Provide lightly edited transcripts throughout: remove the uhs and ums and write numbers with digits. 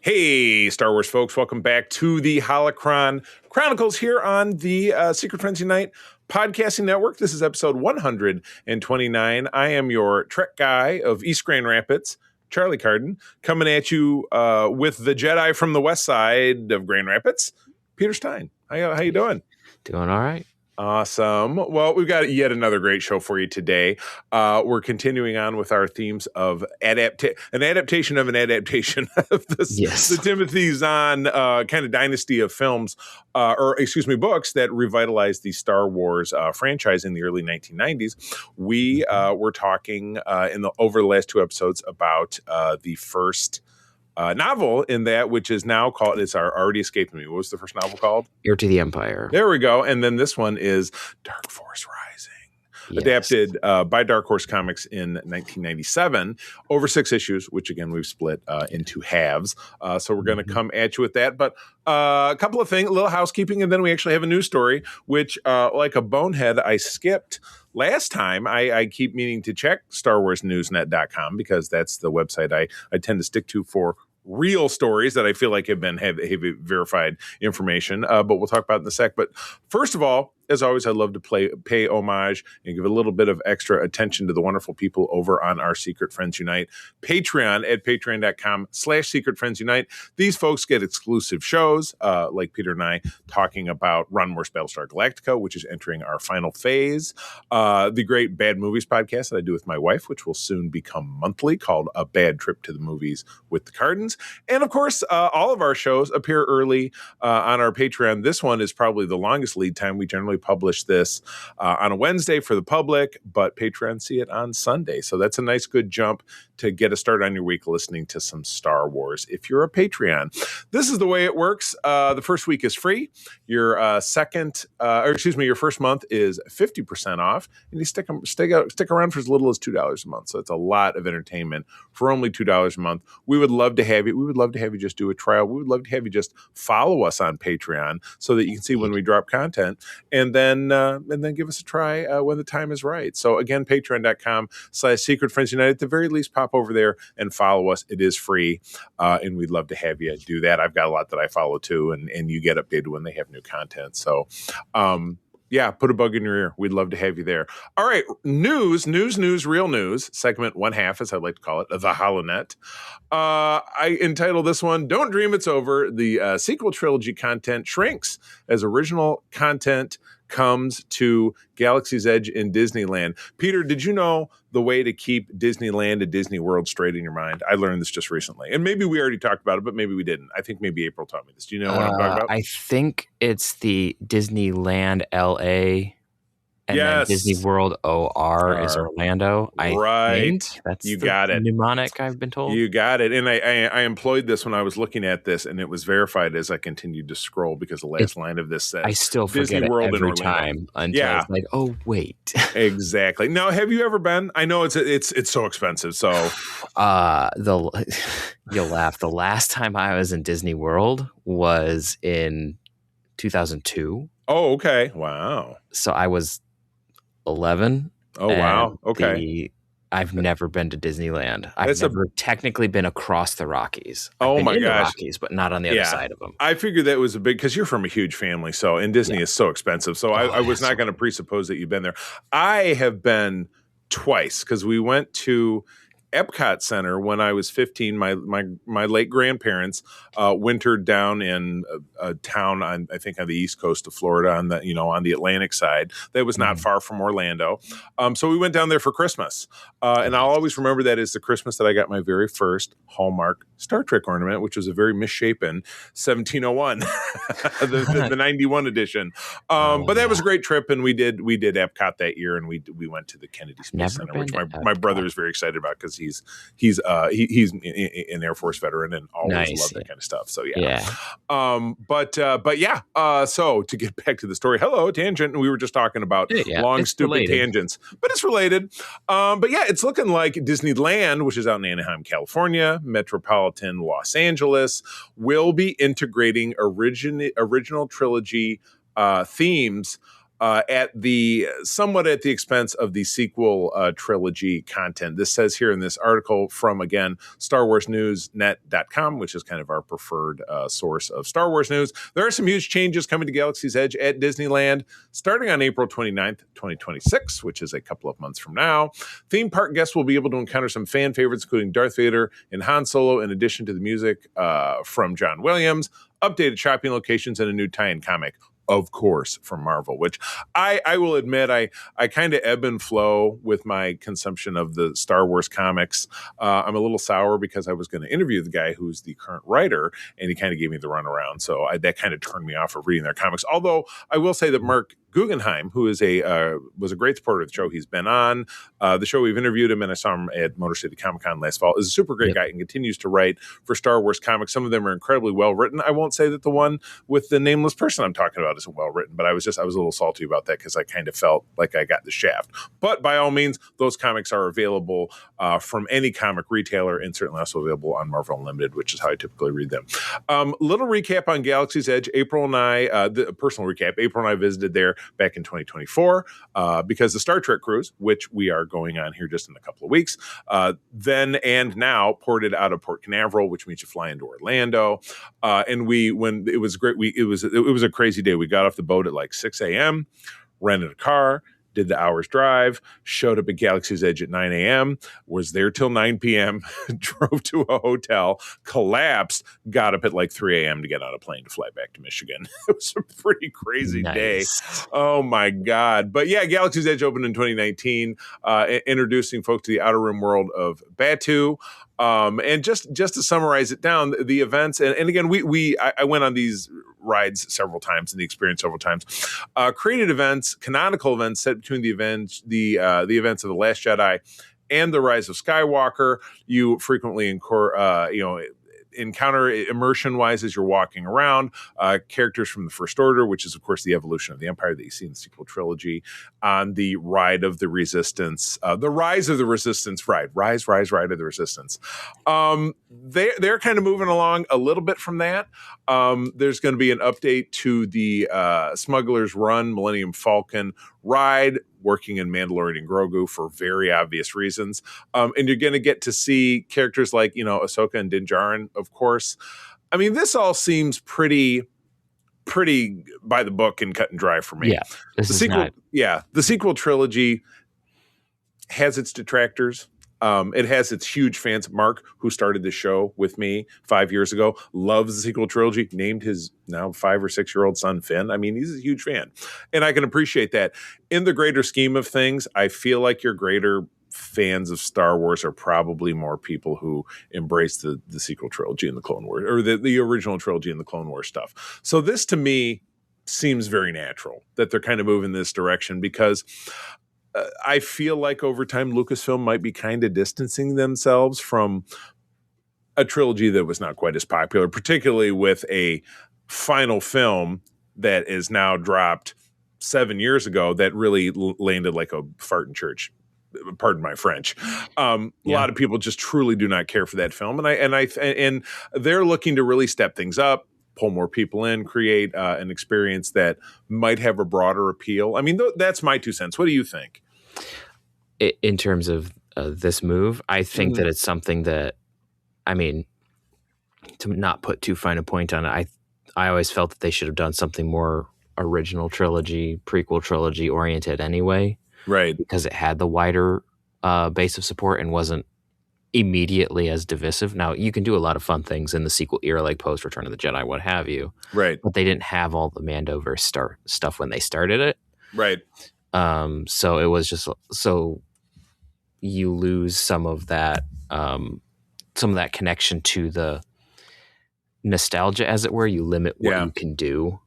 Hey, Star Wars folks, welcome back to the Holocron Chronicles here on the Secret Friends Unite podcasting network. This is episode 129. I am your Trek guy of East Grand Rapids, Charlie Carden, coming at you with the Jedi from the west side of Grand Rapids, Peter Stein. How you doing? Doing all right. Awesome. Well, we've got yet another great show for you today. We're continuing on with our themes of an adaptation of an adaptation of the Timothy Zahn kind of dynasty of films, books that revitalized the Star Wars franchise in the early 1990s. We were talking over the last two episodes about the first novel in that, which is now called, it's already escaping me. What was the first novel called? Heir to the Empire. There we go. And then this one is Dark Force Rising, adapted by Dark Horse Comics in 1997, over 6 issues, which again, we've split into halves. So we're going to come at you with that. But a couple of things, a little housekeeping, and then we actually have a news story, which like a bonehead, I skipped last time. I keep meaning to check StarWarsNewsNet.com because that's the website I tend to stick to for real stories that I feel like have verified information. But we'll talk about it in a sec. But first of all, as always, I'd love to pay homage and give a little bit of extra attention to the wonderful people over on our Secret Friends Unite Patreon at patreon.com/Secret Friends Unite. These folks get exclusive shows like Peter and I talking about Ron Moore's Battlestar Galactica, which is entering our final phase. The great Bad Movies podcast that I do with my wife, which will soon become monthly, called A Bad Trip to the Movies with the Cardens. And of course, all of our shows appear early on our Patreon. This one is probably the longest lead time. We generally publish this on a Wednesday for the public, but Patreon see it on Sunday. So that's a nice, good jump to get a start on your week listening to some Star Wars. If you're a Patreon, this is the way it works. The first week is free. Your your first month is 50% off, and you stick around for as little as $2 a month. So it's a lot of entertainment for only $2 a month. We would love to have you. We would love to have you just do a trial. We would love to have you just follow us on Patreon so that you can see when we drop content, and then give us a try when the time is right. So again, patreon.com/Secret Friends Unite. At the very least, pop over there and follow us. It is free, and we'd love to have you do that. I've got a lot that I follow too, and you get updated when they have new content. So put a bug in your ear. We'd love to have you there. All right, news, real news, segment 1/2, as I like to call it, the HoloNet. I entitled this one, Don't Dream It's Over. The sequel trilogy content shrinks as original content comes to Galaxy's Edge in Disneyland. Peter, did you know the way to keep Disneyland and Disney World straight in your mind? I learned this just recently. And maybe we already talked about it, but maybe we didn't. I think maybe April taught me this. Do you know what I'm talking about? I think it's the Disneyland LA and then Disney World OR is Orlando. I think that's the mnemonic I've been told. You got it. And I employed this when I was looking at this, and it was verified as I continued to scroll because the last line of this says I still forget Disney World every time until it's like, oh wait. Exactly. Now, have you ever been? I know it's so expensive. So you'll laugh. The last time I was in Disney World was in 2002. Oh, okay. Wow. So I was 11. Oh, wow. Okay. I've never been to Disneyland. I've never technically been across the Rockies. Oh my gosh. The Rockies, but not on the other side of them. I figured that was because you're from a huge family. So, and Disney is so expensive. So I was not going to presuppose that you've been there. I have been twice because we went to Epcot Center when I was 15. My late grandparents wintered down in a town on the east coast of Florida on the Atlantic side. That was not far from Orlando. So we went down there for Christmas. And I'll always remember that as the Christmas that I got my very first Hallmark Star Trek ornament, which was a very misshapen 1701, the 91 edition. But that was a great trip, and we did Epcot that year, and we went to the Kennedy Space Center, which my brother is very excited about because he's an Air Force veteran and always loved that kind of stuff. So so to get back to the story, hello tangent, and we were just talking about long stupid related tangents, but it's related. It's looking like Disneyland, which is out in Anaheim, California, metropolitan Los Angeles, will be integrating original trilogy themes somewhat at the expense of the sequel trilogy content. This says here in this article from, again, StarWarsNewsNet.com, which is kind of our preferred source of Star Wars news. There are some huge changes coming to Galaxy's Edge at Disneyland starting on April 29th, 2026, which is a couple of months from now. Theme park guests will be able to encounter some fan favorites, including Darth Vader and Han Solo, in addition to the music from John Williams, updated shopping locations, and a new tie-in comic, of course, from Marvel, which I will admit I kind of ebb and flow with my consumption of the Star Wars comics. I'm a little sour because I was going to interview the guy who's the current writer, and he kind of gave me the runaround. So that kind of turned me off of reading their comics. Although I will say that Mark Guggenheim, who is was a great supporter of the show. He's been on the show. We've interviewed him, and I saw him at Motor City Comic Con last fall. Is a super great guy and continues to write for Star Wars comics. Some of them are incredibly well written. I won't say that the one with the nameless person I'm talking about isn't well written, but I was a little salty about that because I kind of felt like I got the shaft. But by all means, those comics are available from any comic retailer, and certainly also available on Marvel Unlimited, which is how I typically read them. Little recap on Galaxy's Edge. April and I, the personal recap, April and I visited there back in 2024 because the Star Trek cruise, which we are going on here just in a couple of weeks, then and now ported out of Port Canaveral, which means you fly into Orlando. And when it was great, it was a crazy day. We got off the boat at like 6 a.m., rented a car, did the hour's drive, showed up at Galaxy's Edge at 9 a.m., was there till 9 p.m., drove to a hotel, collapsed, got up at like 3 a.m. to get on a plane to fly back to Michigan. It was a pretty crazy day. Oh, my God. But yeah, Galaxy's Edge opened in 2019, introducing folks to the Outer Rim world of Batuu. And just to summarize it down, the events, and again, I went on these rides several times and the experience several times. Created events, canonical events set between the events of The Last Jedi and The Rise of Skywalker. You frequently encounter immersion-wise as you're walking around characters from the First Order, which is, of course, the evolution of the Empire that you see in the sequel trilogy, on the Ride of the Resistance, the Rise of the Resistance ride, Ride of the Resistance. They're kind of moving along a little bit from that. There's going to be an update to the Smuggler's Run Millennium Falcon ride, working in Mandalorian and Grogu for very obvious reasons. And you're going to get to see characters like, Ahsoka and Din Djarin, of course. I mean, this all seems pretty by the book and cut and dry for me. Yeah. The sequel trilogy has its detractors. It has its huge fans. Mark, who started the show with me 5 years ago, loves the sequel trilogy, named his now 5 or 6 year old son Finn. I mean, he's a huge fan, and I can appreciate that. In the greater scheme of things, I feel like your greater fans of Star Wars are probably more people who embrace the sequel trilogy and the Clone Wars, or the original trilogy and the Clone Wars stuff. So this, to me, seems very natural that they're kind of moving this direction, because I feel like over time Lucasfilm might be kind of distancing themselves from a trilogy that was not quite as popular, particularly with a final film that is now dropped 7 years ago that really landed like a fart in church. Pardon my French. A lot of people just truly do not care for that film, and they're looking to really step things up, pull more people in, create an experience that might have a broader appeal. I mean, that's my 2 cents. What do you think? In terms of this move, I think that it's something that, I mean, to not put too fine a point on it, I always felt that they should have done something more original trilogy, prequel trilogy oriented anyway. Right. Because it had the wider base of support and wasn't immediately as divisive. Now, you can do a lot of fun things in the sequel era, like post Return of the Jedi, what have you. Right. But they didn't have all the Mandoverse stuff when they started it. Right. So it was just, so you lose some of that connection to the nostalgia, as it were. You limit what you can do.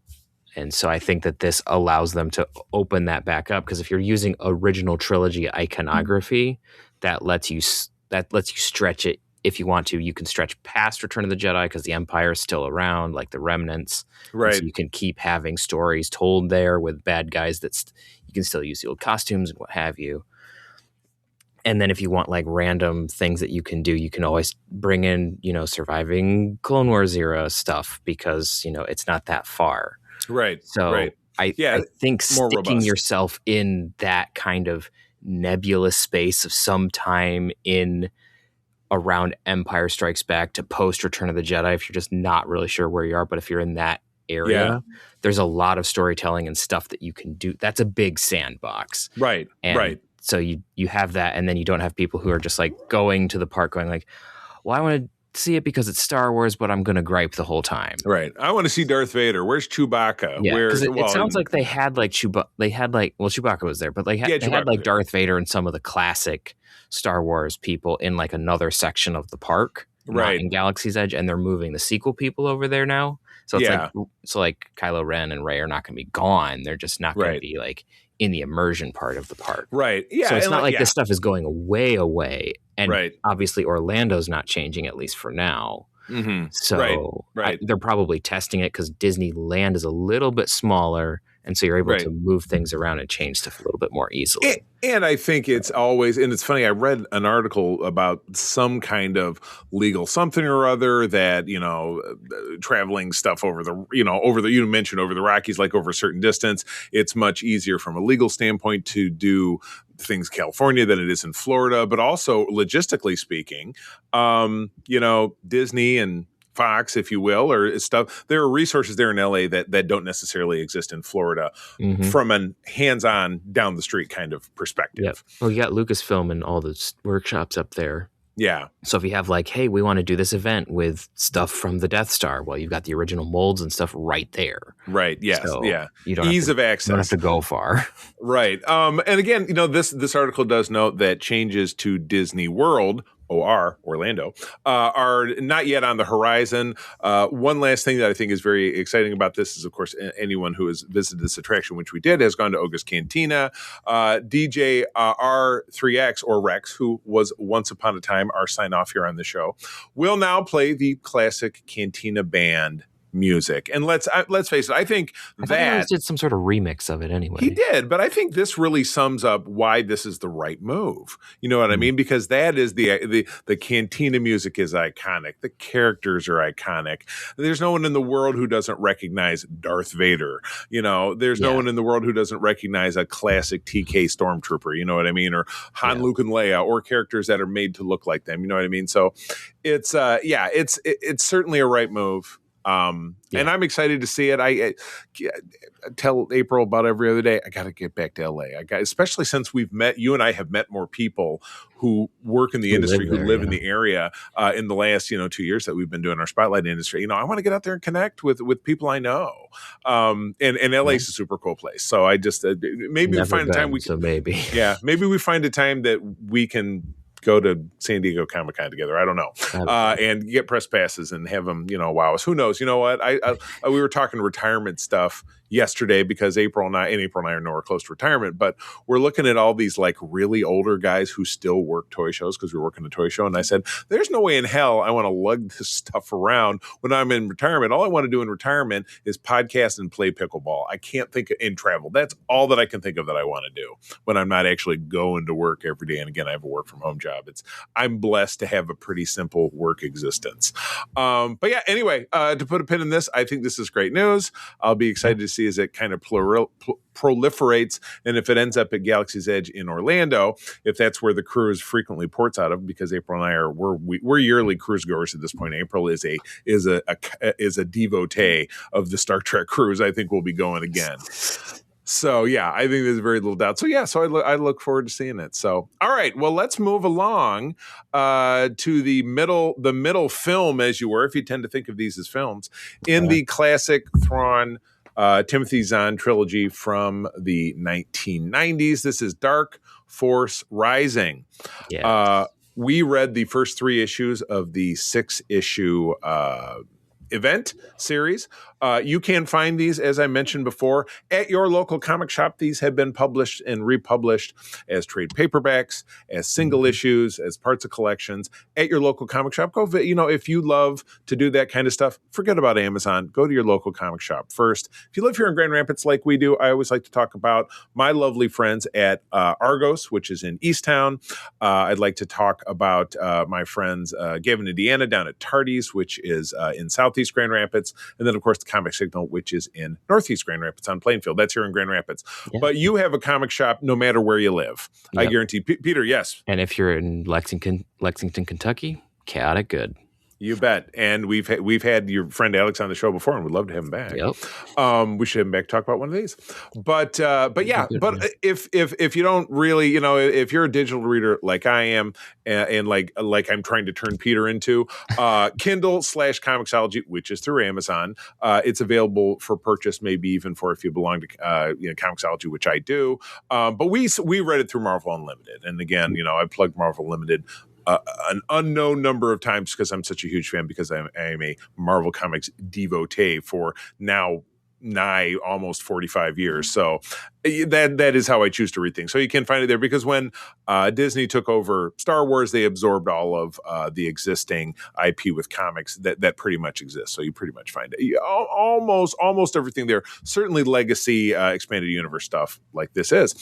And so I think that this allows them to open that back up, because if you're using original trilogy iconography, that lets you stretch it. If you want to, you can stretch past Return of the Jedi because the Empire is still around, like the remnants. Right. So you can keep having stories told there with bad guys you can still use the old costumes and what have you. And then if you want like random things that you can do, you can always bring in, surviving Clone Wars era stuff, because, it's not that far. Right. So right. I think sticking yourself in that kind of nebulous space of some time in around Empire Strikes Back to post Return of the Jedi, if you're just not really sure where you are, but if you're in that area, there's a lot of storytelling and stuff that you can do. That's a big sandbox. Right. And so you have that, and then you don't have people who are just like going to the park going like, well, I want to see it because it's Star Wars, but I'm going to gripe the whole time. Right. I want to see Darth Vader. Where's Chewbacca? Yeah, because it sounds like they had like Chewbacca was there, but they had like Darth Vader and some of the classic Star Wars people in like another section of the park, right, in Galaxy's Edge, and they're moving the sequel people over there now. So it's like Kylo Ren and Rey are not going to be gone. They're just not going to be like in the immersion part of the park. Right. Yeah. So it's not like this stuff is going away. And obviously Orlando's not changing, at least for now. Mm-hmm. So they're probably testing it because Disneyland is a little bit smaller. And so you're able to move things around and change stuff a little bit more easily. And I think it's always, and it's funny, I read an article about some kind of legal something or other that, traveling stuff over the, you mentioned over the Rockies, like over a certain distance, it's much easier from a legal standpoint to do things California than it is in Florida, but also logistically speaking, Disney and Fox, if you will, or stuff. There are resources there in LA that don't necessarily exist in Florida from a hands-on down the street kind of perspective. Yep. Well, you got Lucasfilm and all the workshops up there. Yeah. So if you have like, hey, we want to do this event with stuff from the Death Star, well, you've got the original molds and stuff right there. Right. Yes. So you don't ease of access. You don't have to go far. Right. And again, this article does note that changes to Disney World, Orlando, are not yet on the horizon. One last thing that I think is very exciting about this is, of course, anyone who has visited this attraction, which we did, has gone to Oga's Cantina. DJ R3X, or Rex, who was once upon a time our sign-off here on the show, will now play the classic Cantina band music. And let's face it, I think that he did some sort of remix of it anyway. He did, but I think this really sums up why this is the right move. You know what I mean? Because that is the Cantina music is iconic. The characters are iconic. There's no one in the world who doesn't recognize Darth Vader. There's no one in the world who doesn't recognize a classic TK Stormtrooper. You know what I mean? Or Han, Luke, and Leia, or characters that are made to look like them. You know what I mean? So it's certainly a right move. And I'm excited to see it. I tell April about every other day, I got to get back to LA. Especially since you and I have met more people who work in the industry, who live in the area in the last, 2 years that we've been doing our spotlight industry. I want to get out there and connect with people I know. And LA is a super cool place. So I just, maybe we find a time maybe we find a time that we can go to San Diego Comic-Con together. I don't know. And get press passes and have them, wow us. Who knows? You know what? We were talking retirement stuff yesterday because April and I are nowhere close to retirement, but we're looking at all these like really older guys who still work toy shows because we're working a toy show. And I said, there's no way in hell I want to lug this stuff around when I'm in retirement. All I want to do in retirement is podcast and play pickleball. I can't think in travel. That's all that I can think of that I want to do when I'm not actually going to work every day. And again, I have a work from home job. I'm blessed to have a pretty simple work existence. But yeah, anyway, to put a pin in this, I think this is great news. I'll be excited to see as it kind of proliferates, and if it ends up at Galaxy's Edge in Orlando, if that's where the cruise frequently ports out of, because April and I we're yearly cruise goers at this point. April is a devotee of the Star Trek cruise. I think we'll be going again. So yeah, I think there's very little doubt. So yeah, I look forward to seeing it. So all right, well, let's move along to the middle film, as you were, if you tend to think of these as films, in the classic Thrawn Timothy Zahn trilogy from the 1990s. This is Dark Force Rising. Yeah. We read the first 3 issues of the 6-issue event series. You can find these, as I mentioned before, at your local comic shop. These have been published and republished as trade paperbacks, as single issues, as parts of collections at your local comic shop. Go, if you love to do that kind of stuff, forget about Amazon. Go to your local comic shop first. If you live here in Grand Rapids like we do, I always like to talk about my lovely friends at Argos, which is in Easttown. I'd like to talk about my friends Gavin and Deanna down at Tardy's, which is in Southeast Grand Rapids. And then, of course, the Comic Signal, which is in Northeast Grand Rapids on Plainfield. That's here in Grand Rapids. Yeah. But you have a comic shop no matter where you live. Yep. I guarantee. Peter, yes. And if you're in Lexington, Kentucky, Chaotic Good. You bet. And we've had your friend Alex on the show before, and we'd love to have him back. Yep. We should have him back to talk about one of these. But yeah, but if you don't really, if you're a digital reader like I am, and like I'm trying to turn Peter into, Kindle/Comixology, which is through Amazon, it's available for purchase, maybe even for if you belong to Comixology, which I do. But we read it through Marvel Unlimited, and again, I plugged Marvel Unlimited an unknown number of times because I'm such a huge fan, because I am a Marvel Comics devotee for now nigh almost 45 years. So that is how I choose to read things. So you can find it there, because when Disney took over Star Wars, they absorbed all of the existing IP with comics that pretty much exists. So you pretty much find it. Almost everything there. Certainly legacy expanded universe stuff like this is.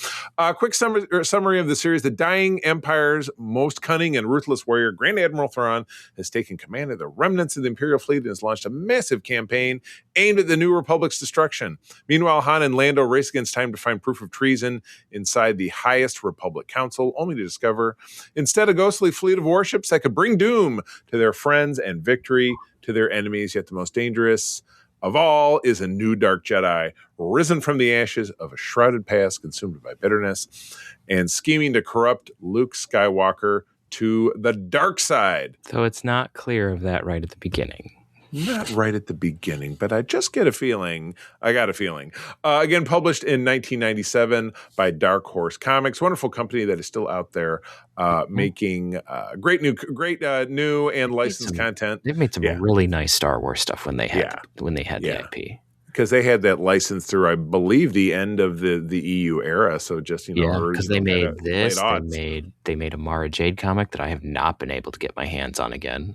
Quick summary of the series. The dying Empire's most cunning and ruthless warrior, Grand Admiral Thrawn, has taken command of the remnants of the Imperial fleet and has launched a massive campaign aimed at the New Republic's destruction. Meanwhile, Han and Lando race against time to find proof of treason inside the highest Republic Council, only to discover instead a ghostly fleet of warships that could bring doom to their friends and victory to their enemies. Yet the most dangerous of all is a new dark Jedi, risen from the ashes of a shrouded past, consumed by bitterness, and scheming to corrupt Luke Skywalker to the dark side. So it's not clear of that right at the beginning. Not right at the beginning, but I just get a feeling. I got a feeling. Again, published in 1997 by Dark Horse Comics, wonderful company that is still out there making great new and licensed content. They've made some really nice Star Wars stuff when they had the IP. Because they had that license through, I believe, the end of the EU era. So just because they made this, they made a Mara Jade comic that I have not been able to get my hands on again.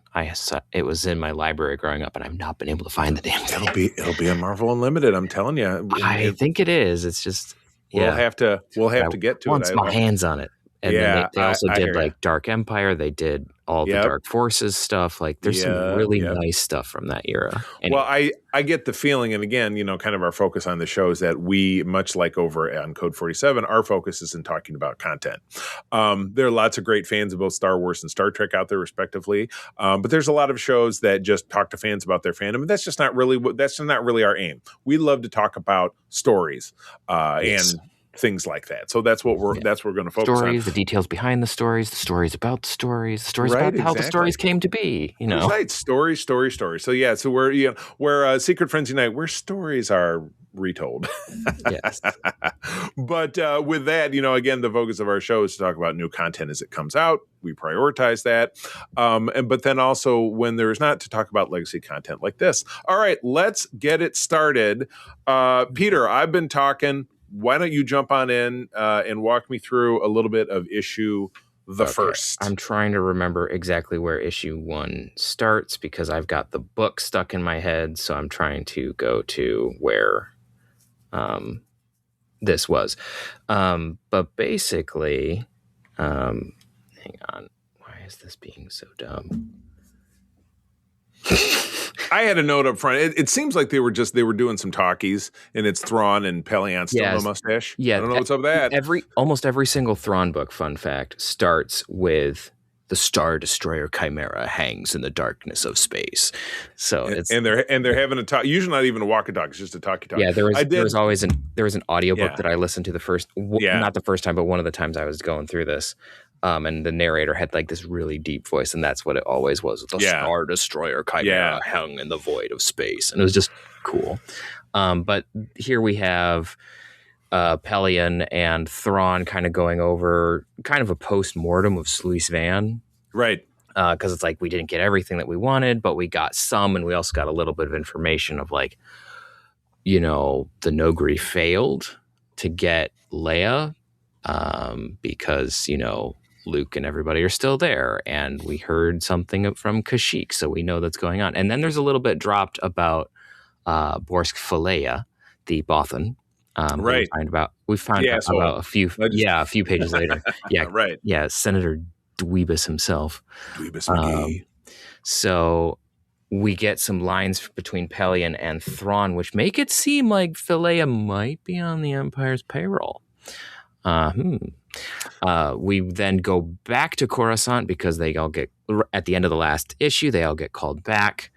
It was in my library growing up, and I've not been able to find the damn thing. It'll be a Marvel Unlimited. I'm telling you. I think it is. It's just we'll have to get to it. Once my hands on it. And then they also did like Dark Empire. They did all the Dark Forces stuff. Like there's some really nice stuff from that era. Anyway. Well, I get the feeling, and again, kind of our focus on the show is that we, much like over on Code 47, our focus is in talking about content. There are lots of great fans of both Star Wars and Star Trek out there, respectively. But there's a lot of shows that just talk to fans about their fandom. And that's not really our aim. We love to talk about stories and things like that. So that's what we're going to focus on. The details behind the stories about the stories about how the stories came to be. Right, story. So so we're Secret Friends Unite, where stories are retold. Yes. But with that, again, the focus of our show is to talk about new content as it comes out. We prioritize that. But then also when there's not, to talk about legacy content like this. All right, let's get it started. Peter, I've been talking. Why don't you jump on in and walk me through a little bit of issue the first? I'm trying to remember exactly where issue 1 starts because I've got the book stuck in my head. So I'm trying to go to where this was. But basically, hang on. Why is this being so dumb? I had a note up front. It seems like they were doing some talkies, and it's Thrawn and Pelion still no mustache. Yeah, I don't know what's up with that. Almost every single Thrawn book, fun fact, starts with the Star Destroyer Chimera hangs in the darkness of space. So they're having a talk. Usually not even a walkie-talkie, it's just a talkie-talk. Yeah, there was always an audiobook that I listened to not the first time, but one of the times I was going through this. And the narrator had like this really deep voice, and that's what it always was. The Star Destroyer Chimera hung in the void of space. And it was just cool. But here we have Pelion and Thrawn kind of going over kind of a post-mortem of Sluice Van. Right. Because it's like we didn't get everything that we wanted, but we got some, and we also got a little bit of information of like, the Nogri failed to get Leia because, Luke and everybody are still there, and we heard something from Kashyyyk, so we know that's going on. And then there's a little bit dropped about Borsk Falea, the Bothan. Right. We found out about a few pages later. Yeah, right. Yeah, Senator Dweebus himself. Dweebus McGee. So we get some lines between Pelion and Thrawn, which make it seem like Philea might be on the Empire's payroll. We then go back to Coruscant because they all get, at the end of the last issue, they all get called back.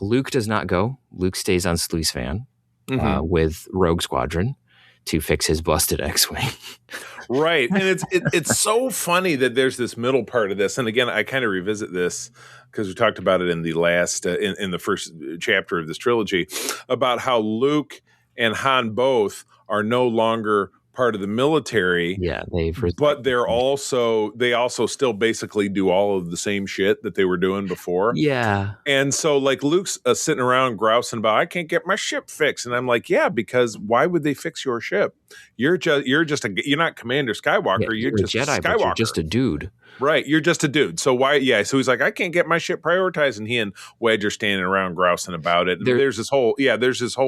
Luke does not go. Luke stays on Sluicevan with Rogue Squadron to fix his busted X-Wing. Right. And it's so funny that there's this middle part of this. And again, I kind of revisit this because we talked about it in the last, in the first chapter of this trilogy, about how Luke and Han both are no longer part of the military. Yeah, but they also still basically do all of the same shit that they were doing before. Yeah. And so like Luke's sitting around grousing about, I can't get my ship fixed. And I'm like, yeah, because why would they fix your ship? You're not Commander Skywalker. Yeah, you're just Jedi, Skywalker. but you're just a dude. Right. You're just a dude. So why? Yeah. So he's like, I can't get my ship prioritized. And he and Wedge are standing around grousing about it. And there's this whole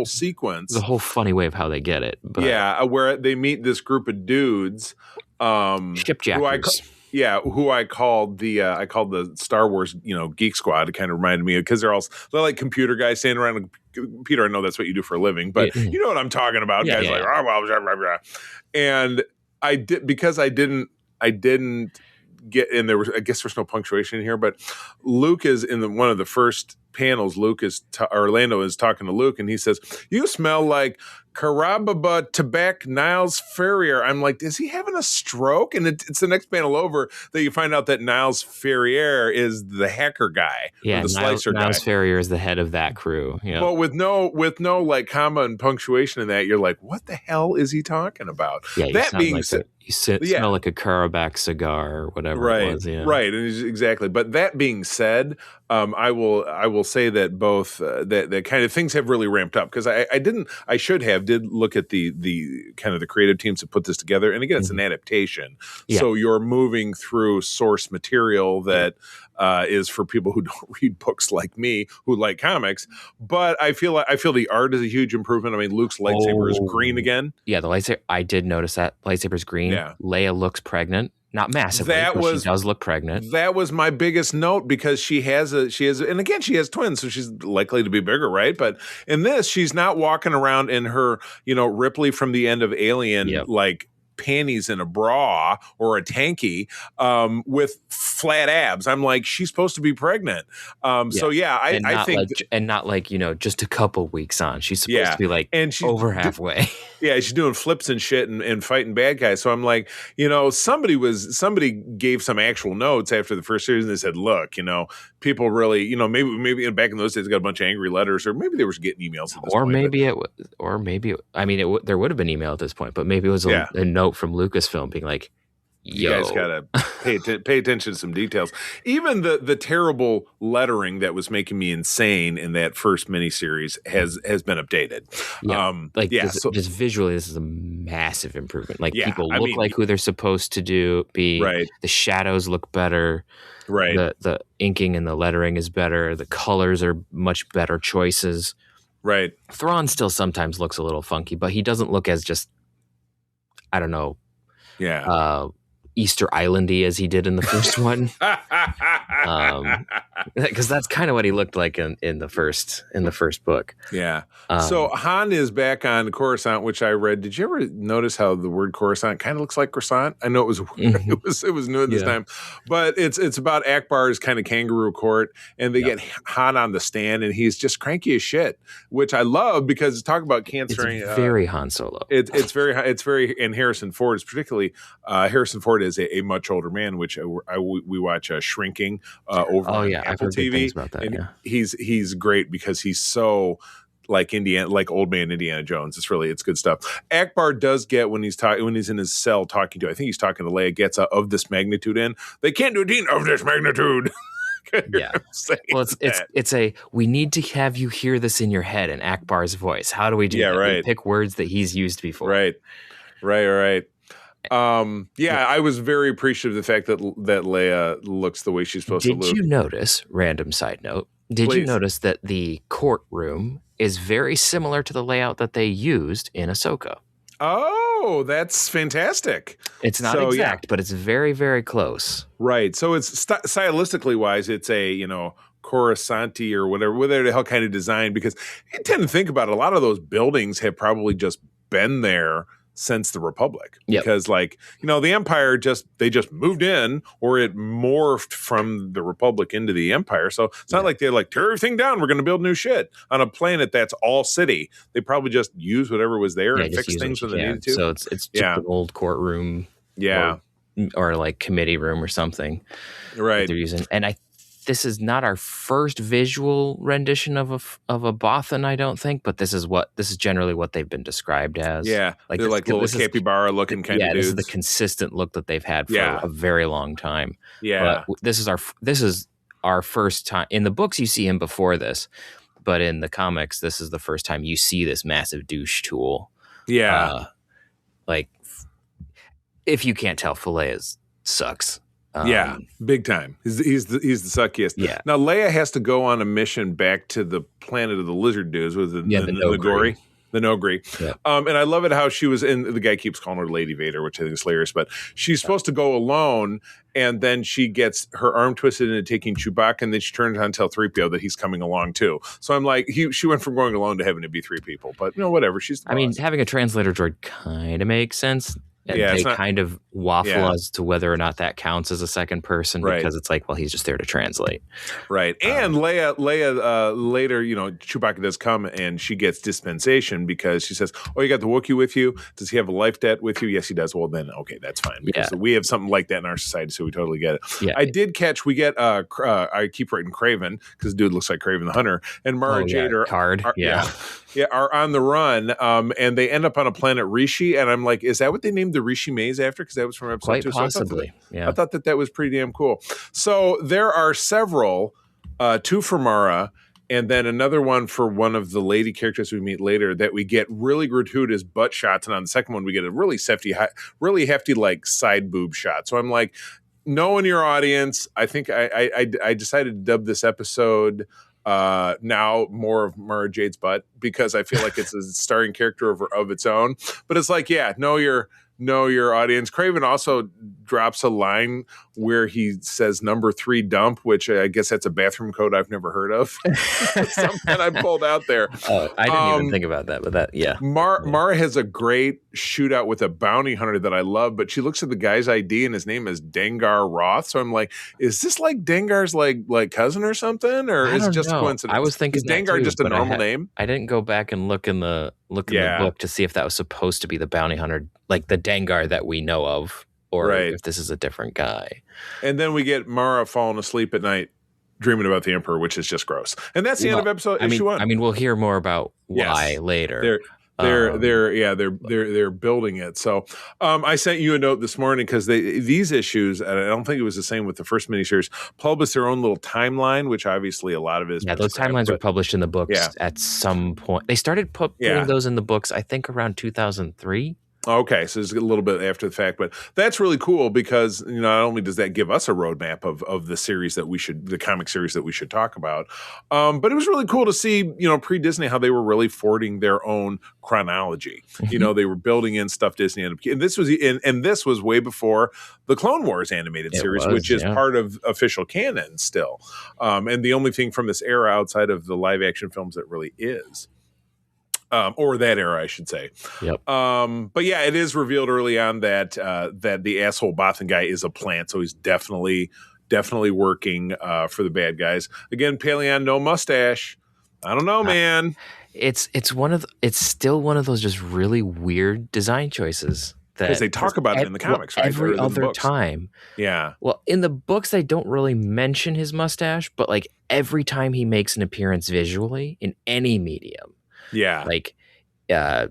sequence. There's a whole funny way of how they get it. But where they meet this group of dudes. Shipjackers. Who I called the Star Wars, Geek Squad. It kind of reminded me of, because they're like computer guys standing around. Peter, I know that's what you do for a living, but you know what I'm talking about. Guys like, oh, well, blah, blah, blah. And I did, because I didn't get, and I guess there's no punctuation in here, but Luke is in one of the first panels. Orlando is talking to Luke, and he says, "You smell like Karababa Tebek Niles Ferrier." I'm like, is he having a stroke? And it's the next panel over that you find out that Niles Ferrier is the hacker guy, the slicer guy. Niles Ferrier is the head of that crew. Yeah. Well, with no like comma and punctuation in that, you're like, what the hell is he talking about? Yeah, that being said, you smell like a Karabakh cigar or whatever it was. Yeah. Right, and exactly. But that being said, I will say that both that kind of things have really ramped up, because I should have did look at the kind of the creative teams that put this together, and again, it's an adaptation, so you're moving through source material that is for people who don't read books like me, who like comics. But I feel the art is a huge improvement. I mean, Luke's lightsaber is green again. Yeah, the lightsaber. I did notice that lightsaber's green. Yeah. Leia looks pregnant. Not massively, but she does look pregnant. That was my biggest note, because she has, and again, she has twins, so she's likely to be bigger, right? But in this, she's not walking around in her, Ripley from the end of Alien, like panties in a bra or a tanky with flat abs. I'm like, she's supposed to be pregnant. So yeah, I think and not like just a couple weeks on. She's supposed to be like, and she's over halfway. Yeah, she's doing flips and shit and fighting bad guys. So I'm like, somebody gave some actual notes after the first series, and they said, look, people really, maybe back in those days, they got a bunch of angry letters, or maybe they were getting emails at this point. There would have been email at this point, but maybe it was a note from Lucasfilm being like, you guys gotta pay attention to some details. Even the terrible lettering that was making me insane in that first miniseries has been updated. Just visually, this is a massive improvement. Like, people look like who they're supposed to be. Right. The shadows look better. Right. The inking and the lettering is better. The colors are much better choices. Right. Thrawn still sometimes looks a little funky, but he doesn't look as just, I don't know. Yeah. Easter Islandy as he did in the first one, because that's kind of what he looked like in the first book. Yeah. So Han is back on Coruscant, which I read. Did you ever notice how the word Coruscant kind of looks like croissant? I know it was it was new at this time, but it's about Akbar's kind of kangaroo court, and they get Han on the stand, and he's just cranky as shit, which I love, because talk about cancering. It's very Han Solo. It's very, and Harrison Ford is particularly. Harrison Ford is a much older man, which we watch Shrinking over on Apple TV. About that, and he's great, because he's so like old man Indiana Jones. It's good stuff. Akbar does get, when he's in his cell talking to, I think he's talking to Leia, gets of this magnitude in. They can't do a dean of this magnitude. Yeah. Well, it's we need to have you hear this in your head in Akbar's voice. How do we do that? Right. We pick words that he's used before. Right. I was very appreciative of the fact that Leia looks the way she's supposed to look. Did you notice, random side note, you notice that the courtroom is very similar to the layout that they used in Ahsoka? Oh, that's fantastic. It's not exact, but it's very, very close. Right. So it's stylistically wise, it's a, Coruscanti or whatever the hell kind of design, because you tend to think about it, a lot of those buildings have probably just been there since the Republic. Yep. Because the Empire they just moved in, or it morphed from the Republic into the Empire. So it's not like they're like, tear everything down, we're going to build new shit on a planet that's all city. They probably just use whatever was there and fix things when they needed to. So it's just an old courtroom. Yeah. Or like committee room or something. Right. They're using. And this is not our first visual rendition of a Bothan, I don't think, but this is generally what they've been described as. Yeah, like they're like little capybara looking kind of dudes. This is the consistent look that they've had for a very long time. Yeah, but this is our first time in the books. You see him before this, but in the comics, this is the first time you see this massive douche tool. Yeah, if you can't tell, Filet sucks. Big time. He's the suckiest. Yeah. Now Leia has to go on a mission back to the planet of the lizard dudes with the Nogri. The Nogri. Yeah. And I love it how she was in. The guy keeps calling her Lady Vader, which I think is hilarious. But she's supposed to go alone, and then she gets her arm twisted into taking Chewbacca, and then she turns on tell 3PO that he's coming along too. So I'm like, she went from going alone to having to be three people. But whatever. She's the boss. Having a translator droid kind of makes sense. And they kind of waffle as to whether or not that counts as a second person, because it's like, well, he's just there to translate. Right. And Leia later, Chewbacca does come and she gets dispensation because she says, oh, you got the Wookiee with you? Does he have a life debt with you? Yes, he does. Well, then, okay, that's fine. Because we have something like that in our society, so we totally get it. Yeah. I did catch, we get, I keep writing Craven because the dude looks like Craven the Hunter. And Mara Jade are on the run, and they end up on a planet Rishi, and I'm like, is that what they named the Rishi Maze after? Because that was from episode 2. Possibly. I thought that was pretty damn cool. So there are several, 2 for Mara, and then another one for one of the lady characters we meet later that we get really gratuitous butt shots, and on the second one we get a really hefty like side boob shot. So I'm like, knowing your audience, I think I decided to dub this episode now more of Mara Jade's butt, because I feel like it's a starring character of its own. But it's like, know your audience. Craven also drops a line where he says number 3 dump, which I guess that's a bathroom code I've never heard of. Something I pulled out there. Oh, I didn't even think about that, but that, Mara has a great shootout with a bounty hunter that I love, but she looks at the guy's ID and his name is Dengar Roth. So I'm like, is this like Dengar's like cousin or something? Or is it just a coincidence? I was thinking, is Dengar just a normal name? I didn't go back and look in the book to see if that was supposed to be the bounty hunter, like the Dengar that we know of, or if this is a different guy. And then we get Mara falling asleep at night dreaming about the Emperor, which is just gross. And that's the end of episode issue 1. I mean, we'll hear more about why later. They're building it. So I sent you a note this morning because these issues, and I don't think it was the same with the first miniseries, published their own little timeline, which obviously a lot of it is. Yeah, those timelines were published in the books at some point. They started putting those in the books, I think, around 2003. Okay, so it's a little bit after the fact, but that's really cool because not only does that give us a roadmap of the series the comic series that we should talk about, but it was really cool to see pre-Disney how they were really forwarding their own chronology. Mm-hmm. They were building in stuff Disney ended up, and this was way before the Clone Wars animated series, which is part of official canon still, and the only thing from this era outside of the live action films that really is. Or that era, I should say. Yep. But yeah, it is revealed early on that the asshole Bothan guy is a plant, so he's definitely working for the bad guys. Again, Paleon, no mustache. I don't know, man. It's still one of those just really weird design choices. Because they talk about it in the comics, right? Every other time. Yeah. Well, in the books, they don't really mention his mustache, but like every time he makes an appearance visually in any medium. Yeah. Empire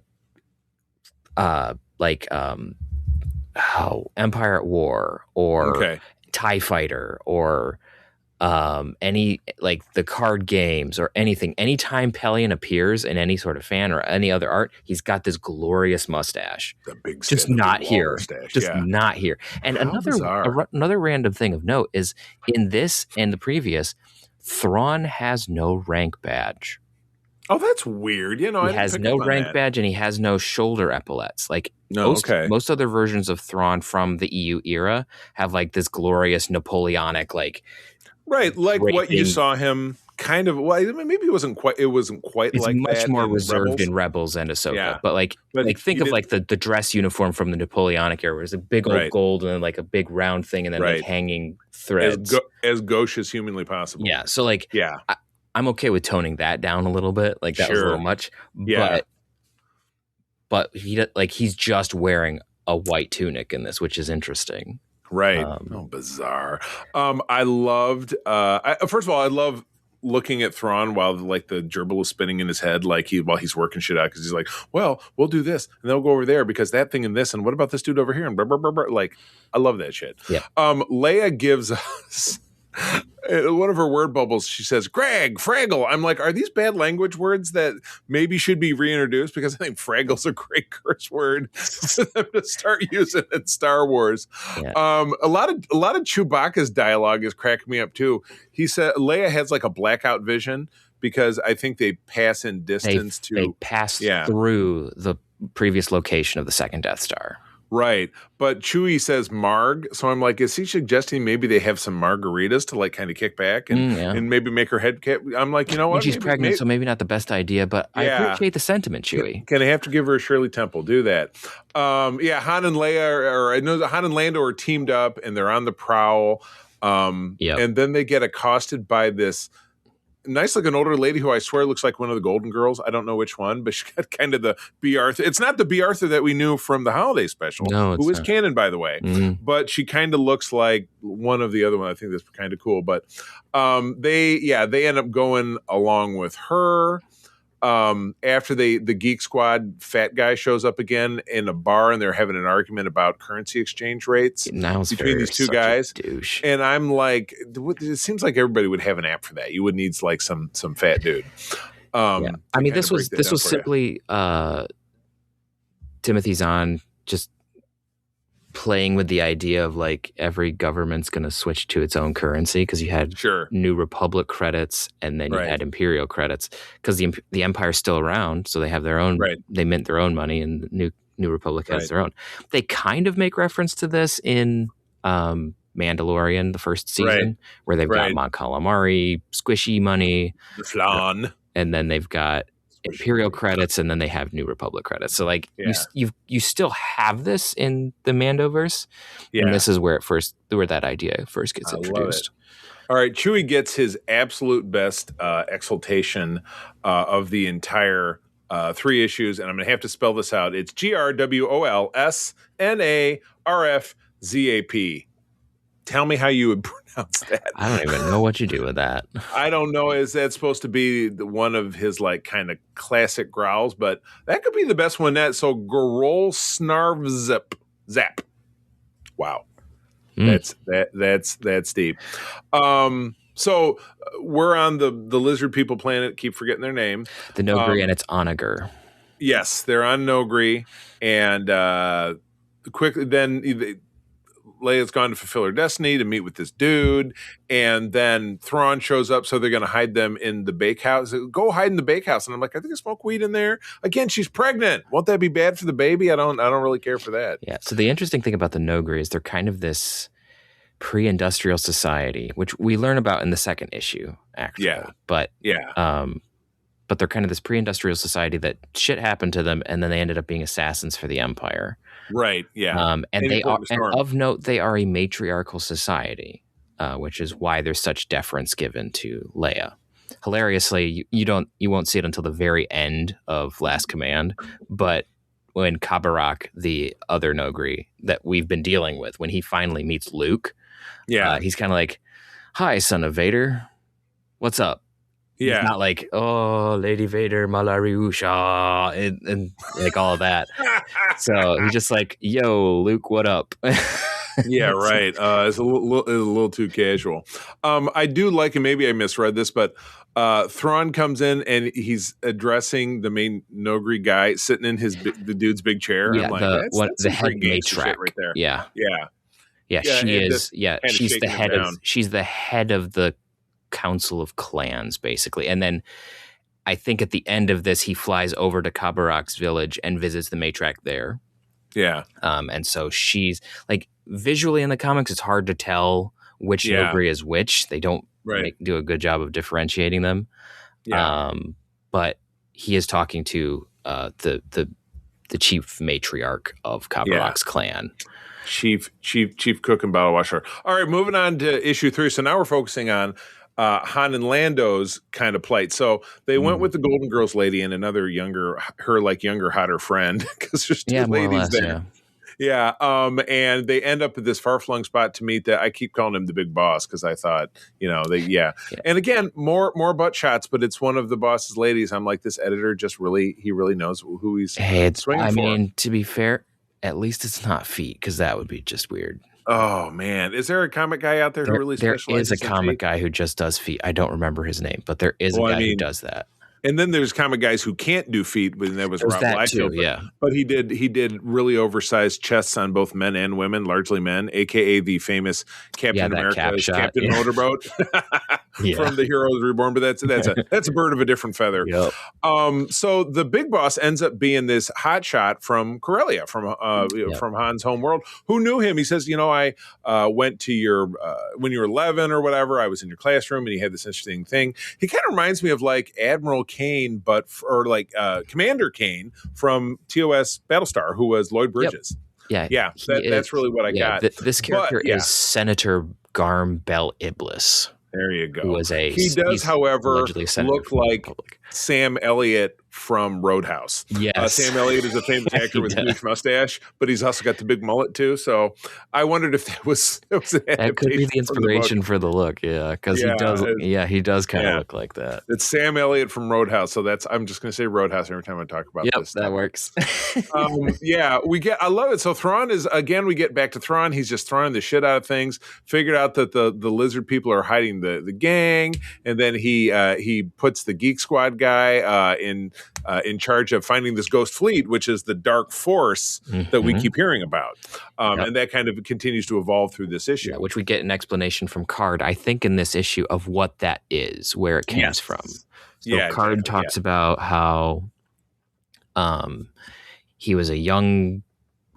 at War or TIE Fighter or any like the card games or anything. Anytime Pelion appears in any sort of fan or any other art, he's got this glorious mustache. The big just not here. Not here. And another random thing of note is in this and the previous, Thrawn has no rank badge. Oh, that's weird. He has no rank badge and he has no shoulder epaulets. Like most other versions of Thrawn from the EU era have like this glorious Napoleonic Right, like what you breaking. saw him kind of. Well, I mean, maybe it wasn't quite. It wasn't quite It's like much that more in reserved Rebels. in Rebels and Ahsoka. Yeah, But like think he of did like the dress uniform from the Napoleonic era, where it's a big old right, gold and then like a big round thing and then like right hanging threads. as gauche as humanly possible. Yeah, so like Yeah, I'm okay with toning that down a little bit. Like that was a little much. Yeah. But he's just wearing a white tunic in this, which is interesting. Right. Bizarre. I loved. First of all, I love looking at Thrawn while like the gerbil is spinning in his head, like while he's working shit out, because he's like, "Well, we'll do this, and they'll go over there because that thing and this, and what about this dude over here?" And blah, blah, blah, blah. Like, I love that shit. Yeah. Leia gives us one of her word bubbles. She says, "Greg, Fraggle." I'm like, are these bad language words that maybe should be reintroduced? Because I think Fraggle's a great curse word for them to start using in Star Wars. Yeah. A lot of Chewbacca's dialogue is cracking me up too. He said Leia has like a blackout vision because I think they pass in distance they pass through the previous location of the second Death Star. Right. But Chewie says Marg. So I'm like, is he suggesting maybe they have some margaritas to like kind of kick back and maybe make her head cap? I'm like, you know what? She's pregnant, so maybe not the best idea, but I appreciate the sentiment, Chewie. Can I have to give her a Shirley Temple? Do that. Han and Leia, or I know that Han and Lando are teamed up and they're on the prowl. And then they get accosted by this nice looking older lady who I swear looks like one of the Golden Girls. I don't know which one, but she got kind of the B. Arthur. It's not the B. Arthur that we knew from the holiday special, who is canon, by the way. Mm-hmm. But she kind of looks like one of the other one. I think that's kind of cool. But they end up going along with her. After the Geek Squad fat guy shows up again in a bar and they're having an argument about currency exchange rates between these two guys. And I'm like, it seems like everybody would have an app for that. You would need like some fat dude. I mean, this was simply Timothy Zahn just playing with the idea of like every government's going to switch to its own currency, because you had New Republic credits and then you had Imperial credits, because the Empire's still around, so they have their own. They mint their own money, and New Republic has their own. They kind of make reference to this in Mandalorian, the first season, where they've got Mon Calamari squishy money, the flan, and then they've got Imperial credits, and then they have New Republic credits. So like you still have this in the Mandoverse, and this is where that idea first gets introduced. All right, Chewie gets his absolute best exaltation of the entire 3 issues, and I'm going to have to spell this out. It's GRWOLSNARFZAP. Tell me how you would pronounce that. I don't even know what you do with that. I don't know. Is that supposed to be one of his like kind of classic growls? But that could be the best one. So Garol Snarv Zap. Wow. That's deep. So we're on the lizard people planet. Keep forgetting their name. The Nogri, and it's Onager. Yes, they're on Nogri, and quickly then Leia's gone to fulfill her destiny to meet with this dude, and then Thrawn shows up, so they're going to hide them in the bakehouse. Go hide in the bakehouse, and I'm like, I think I smoke weed in there. Again, she's pregnant. Won't that be bad for the baby? I don't really care for that. Yeah. So the interesting thing about the Nogri is they're kind of this pre-industrial society, which we learn about in the second issue, actually. Yeah. But they're kind of this pre-industrial society that shit happened to them, and then they ended up being assassins for the Empire. Right. Yeah. And they are, and of note, they are a matriarchal society, which is why there's such deference given to Leia. Hilariously, you won't see it until the very end of Last Command, but when Kabarak, the other Nogri that we've been dealing with, when he finally meets Luke, he's kind of like, "Hi, son of Vader, what's up?" Yeah, he's not like, "Oh, Lady Vader, Malariusha," and like all of that. So he's just like, "Yo, Luke, what up?" Yeah, right. It's a little too casual. I do like, and maybe I misread this, but Thrawn comes in and he's addressing the main Nogri guy sitting in the dude's big chair. Yeah, I'm like, that's the head matriarch right there. Yeah, she is. Yeah, she's the head of. She's the head of the Council of Clans, basically. And then I think at the end of this, he flies over to Kabarak's village and visits the matriarch there. Yeah. And so she's like, visually in the comics, it's hard to tell which Nogri is which. They don't do a good job of differentiating them. Yeah. But he is talking to the chief matriarch of Copperlock's clan. Chief cook and bottle washer. All right, moving on to issue 3. So now we're focusing on Han and Lando's kind of plight. So they went with the Golden Girls lady and another younger, hotter friend, because there's two ladies there. Yeah. And they end up at this far-flung spot to meet I keep calling him the big boss because I thought, And again, more butt shots, but it's one of the boss's ladies. I'm like, this editor he really knows who he's swinging for. I mean, to be fair, at least it's not feet, because that would be just weird. Oh man, is there a comic guy out there who really specializes? There is a comic guy who just does feet. I don't remember his name, but there is a guy who does that. And then there's comic guys who can't do feet, but that was Rob Liefeld. But he did really oversized chests on both men and women, largely men, aka the famous Captain America's Captain Motorboat from the Heroes Reborn. But that's a bird of a different feather. Yep. So the big boss ends up being this hotshot from Corellia, from Han's home world. Who knew him? He says, I went to your when you were 11 or whatever. I was in your classroom, and he had this interesting thing. He kind of reminds me of like Admiral Kane, Commander Kane from TOS Battlestar, who was Lloyd Bridges. Yep. That's really what I got. This character is Senator Garm Bel Iblis. There you go. He does, however, look like Sam Elliott from Roadhouse. Yes. Sam Elliott is a famous actor with a huge mustache, but he's also got the big mullet too. So I wondered if it was an adaptation. That could be the inspiration for the look, because he does kind of look like that. It's Sam Elliott from Roadhouse. So I'm just going to say Roadhouse every time I talk about this. That works. I love it. So Thrawn we get back to Thrawn. He's just throwing the shit out of things. Figured out that the lizard people are hiding the gang, and then he puts the Geek Squad guy in charge of finding this ghost fleet, which is the dark force that we keep hearing about. And that kind of continues to evolve through this issue. Yeah, which we get an explanation from Card, I think, in this issue of what that is, where it comes from. So Card talks about how he was a young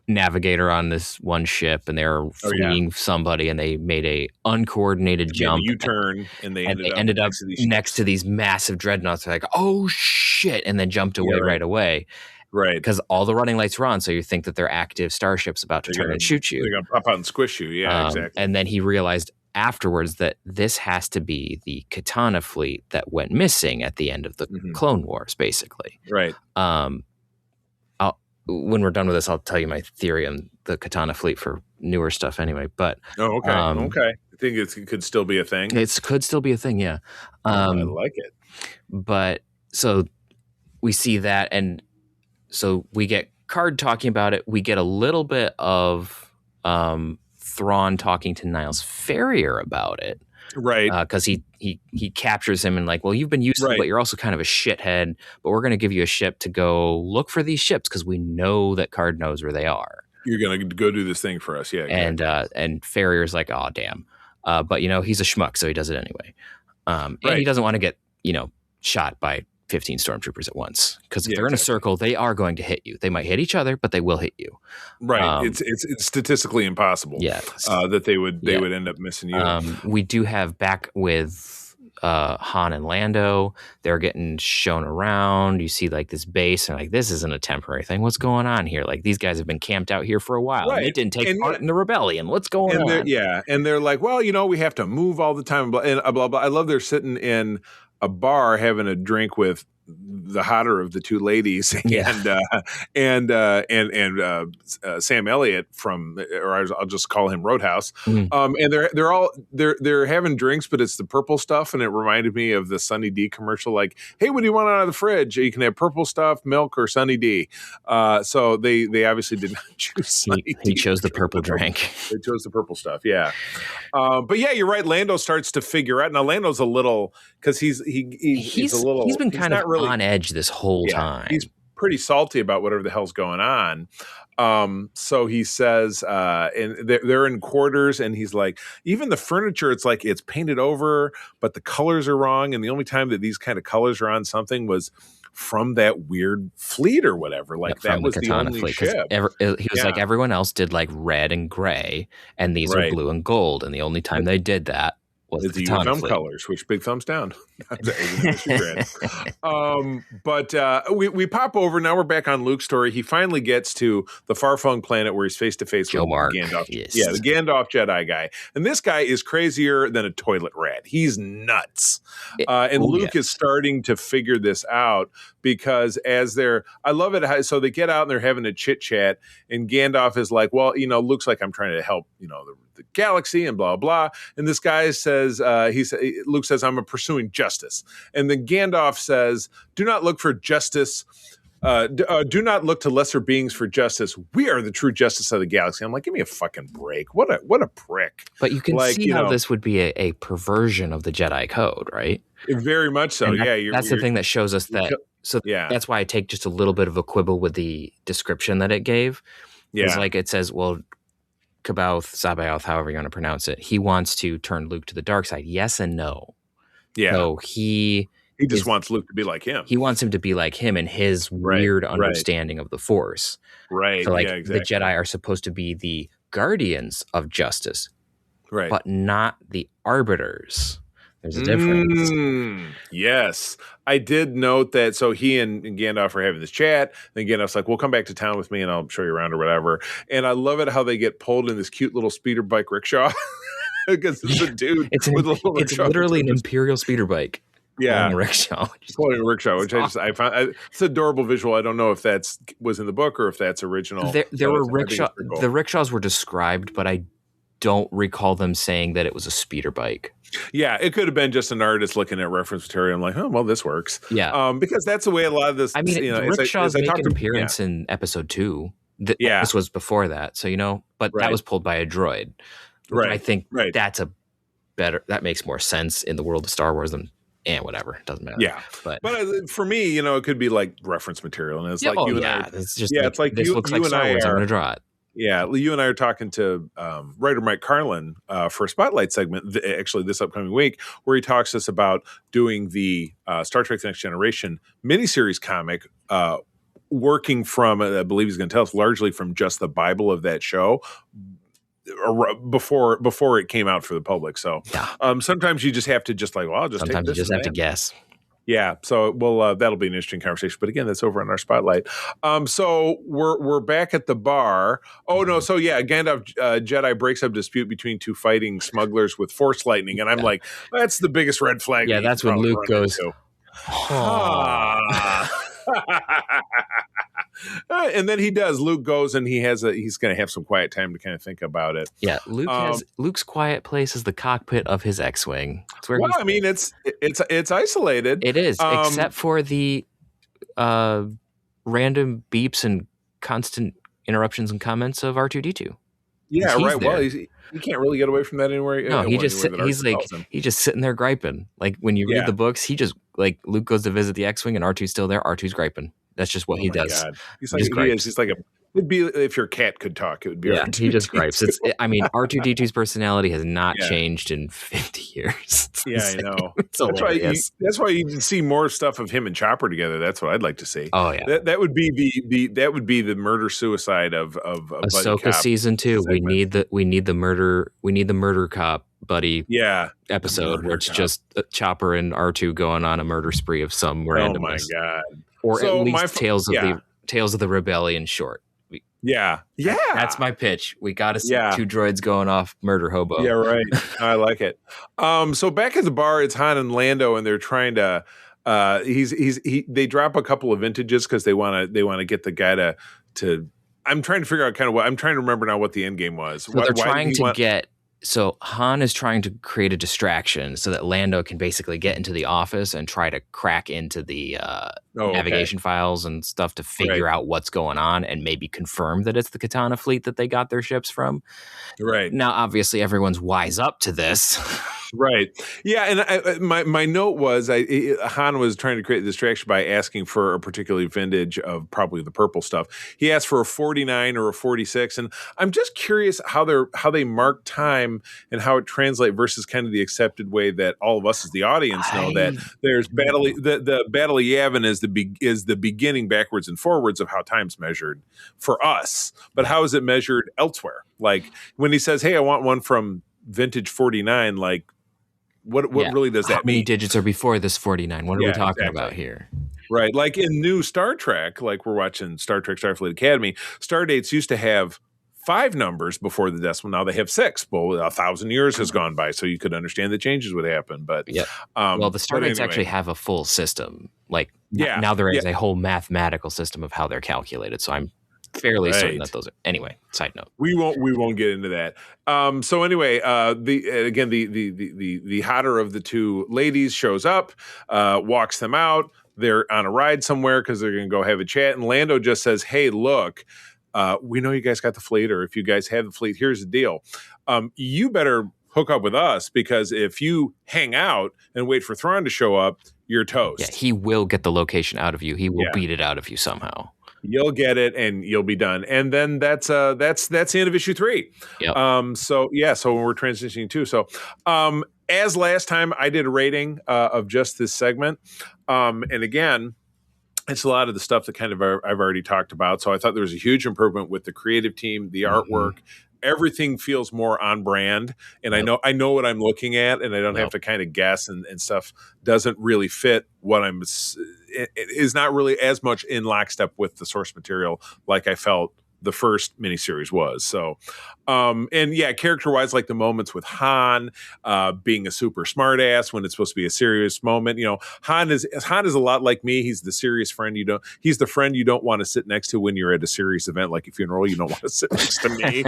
navigator on this one ship, and they were fleeing somebody, and they made a uncoordinated jump, U-turn, and they ended up next to these massive dreadnoughts. They're like, oh shit, and then jumped away right away. Right. Because all the running lights are on, so you think that they're active starships about to turn and shoot you. They're going to pop out and squish you. Yeah, exactly. And then he realized afterwards that this has to be the Katana fleet that went missing at the end of the Clone Wars, basically. Right. When we're done with this, I'll tell you my theory on the Katana fleet for newer stuff anyway. But okay. I think it could still be a thing. It could still be a thing, yeah. I like it. But so we see that, and so we get Card talking about it. We get a little bit of Thrawn talking to Niles Ferrier about it. Right. Because he captures him and like, well, you've been useful, but you're also kind of a shithead, but we're going to give you a ship to go look for these ships because we know that Card knows where they are. You're going to go do this thing for us. Yeah. Exactly. And Ferrier's like, oh, damn. But, he's a schmuck, so he does it anyway. And he doesn't want to get, shot by 15 stormtroopers at once, because if they're in a circle, they are going to hit you. They might hit each other, but they will hit you. Right. It's statistically impossible. That they would end up missing you. We do have back with Han and Lando. They're getting shown around. You see like this base, and like, this isn't a temporary thing. What's going on here? Like, these guys have been camped out here for a while. Right. And they didn't take part in the rebellion. What's going on? And they're like, well, we have to move all the time. And blah, blah. I love they're sitting in a bar having a drink with the hotter of the two ladies and Sam Elliott or I'll just call him Roadhouse. And they're having drinks, but it's the purple stuff, and it reminded me of the Sunny D commercial. Like, hey, what do you want out of the fridge? You can have purple stuff, milk, or Sunny D. So they obviously did not choose Sunny D. He chose the purple drink. They chose the purple stuff. Yeah. But yeah, you're right. Lando starts to figure out. Now Lando's a little, because he's been kind of really on edge this whole time. He's pretty salty about whatever the hell's going on. So he says, and they're in quarters, and he's like, even the furniture, it's like it's painted over, but the colors are wrong. And the only time that these kind of colors are on something was from that weird fleet or whatever. Like, that was the only fleet, ship. He was like, everyone else did like red and gray, and these are blue and gold. And the only time they did that was It's the the U of katana M fleet. colors, which big thumbs down. We pop over. Now we're back on Luke's story. He finally gets to the far-flung planet where he's face-to-face with Mark, Gandalf. yes. Yeah, the Gandalf Jedi guy. And this guy is crazier than a toilet rat. He's nuts. Luke is starting to figure this out because I love it. So they get out and they're having a chit-chat, and Gandalf is like, well, Luke's like, I'm trying to help, the galaxy and blah, blah. And this guy says, Luke says, I'm pursuing justice. And then Gandalf says, do not look for justice. Do not look to lesser beings for justice. We are the true justice of the galaxy. I'm like, give me a fucking break. What a prick. But you can see how this would be a perversion of the Jedi code, right? Very much so. That's the thing that shows us that. So that's why I take just a little bit of a quibble with the description that it gave. Yeah. It's like it says, well, Caboth, Sabaoth, however you want to pronounce it, he wants to turn Luke to the dark side. Yes and no. Yeah. So he just wants Luke to be like him. He wants him to be like him and his weird understanding of the Force. Right. So the Jedi are supposed to be the guardians of justice, but not the arbiters. There's a difference. Yes. I did note that. So he and Gandalf are having this chat. Then Gandalf's like, well, come back to town with me and I'll show you around or whatever. And I love it how they get pulled in this cute little speeder bike rickshaw. Because it's a dude with a little rickshaw. It's literally an Imperial speeder bike. Yeah. A rickshaw. Pulling a rickshaw, which I found it's an adorable visual. I don't know if was in the book or if that's original. There were rickshaws. Cool. The rickshaws were described, but I don't recall them saying that it was a speeder bike. Yeah, it could have been just an artist looking at reference material. I'm like, oh, well, this works. Yeah, because that's the way a lot of this. I mean, the rickshaws make an appearance in episode 2. This was before that, so but that was pulled by a droid. Right, I think that's that makes more sense in the world of Star Wars than. And whatever, it doesn't matter. Yeah, but for me, it could be like reference material, and it's like you and I. It's just it's like this looks like Star Wars. I'm going to draw it. Yeah, you and I are talking to writer Mike Carlin for a Spotlight segment, actually this upcoming week, where he talks to us about doing the Star Trek: The Next Generation miniseries comic, working from, I believe he's going to tell us, largely from just the Bible of that show. Before it came out for the public, so sometimes you just have to sometimes you just have to guess. Yeah, so that'll be an interesting conversation. But again, that's over on our Spotlight. So we're back at the bar. Oh no, so Gandalf Jedi breaks up dispute between two fighting smugglers with force lightning, and I'm like, that's the biggest red flag. Yeah, that's when Luke goes. And then he does. Luke goes and he's going to have some quiet time to kind of think about it. Yeah, Luke's quiet place is the cockpit of his X-wing. I mean, it's isolated. It is, except for the random beeps and constant interruptions and comments of R2-D2. Yeah, right. There. Well, he can't really get away from that anywhere. No, he's just sitting there griping. Like when you read the books, he just Luke goes to visit the X-wing and R2's still there. R2's griping. That's just what he does. God. He's like it'd be if your cat could talk, it would be. Yeah, R2-D2. He just gripes. R2-D2's personality has not changed in 50 years. I know. That's why you see more stuff of him and Chopper together. That's what I'd like to see. Oh yeah, that would be the murder suicide of Ahsoka season 2. Segment. We need the murder cop buddy episode where it's just Chopper and R2 going on a murder spree of some randomness. Oh my god. Or at least Tales of the Rebellion short. That's my pitch. We got to see two droids going off murder hobo. Yeah, right. I like it. So back at the bar, it's Han and Lando, and they're trying to. They drop a couple of vintages because they want to get the guy to. I'm trying to figure out kind of what I'm trying to remember now what the end game was. So they're trying to get. So Han is trying to create a distraction so that Lando can basically get into the office and try to crack into the navigation files and stuff to figure out what's going on and maybe confirm that it's the Katana fleet that they got their ships from. Right. Now, obviously, everyone's wise up to this. Right. Yeah, and my note was Han was trying to create a distraction by asking for a particular vintage of probably the purple stuff. He asked for a 49 or a 46, and I'm just curious how they mark time and how it translates versus kind of the accepted way that all of us as the audience know that there's the Battle of Yavin is the beginning backwards and forwards of how time's measured for us. But how is it measured elsewhere? Like when he says, "Hey, I want one from vintage 49," like What really does that How many mean? digits are before this 49? What are we talking about here? Right. Like in new Star Trek, like we're watching Star Trek Starfleet Academy, star dates used to have 5 numbers before the decimal. Now they have 6. Well, 1,000 years has gone by, so you could understand the changes would happen. But well, the star dates actually have a full system. Like now there is a whole mathematical system of how they're calculated. So I'm fairly certain that those are. Anyway, side note. We won't get into that. So anyway, the hotter of the two ladies shows up, walks them out. They're on a ride somewhere because they're going to go have a chat. And Lando just says, "Hey, look, we know you guys got the fleet, or if you guys have the fleet, here's the deal. You better hook up with us, because if you hang out and wait for Thrawn to show up, you're toast." Yeah, he will get the location out of you. He will beat it out of you somehow. You'll get it and you'll be done. And then that's the end of issue 3. Yep. So we're transitioning too. So as last time, I did a rating of just this segment. And again, it's a lot of the stuff that kind of I've already talked about. So I thought there was a huge improvement with the creative team, the artwork. Everything feels more on brand, and I know what I'm looking at, and I don't have to kind of guess, and stuff doesn't really fit what it is not really as much in lockstep with the source material like I felt the first miniseries was. So, character-wise, like the moments with Han being a super smartass when it's supposed to be a serious moment. You know, Han is a lot like me. He's the serious friend he's the friend you don't want to sit next to when you're at a serious event, like a funeral. You don't want to sit next to me.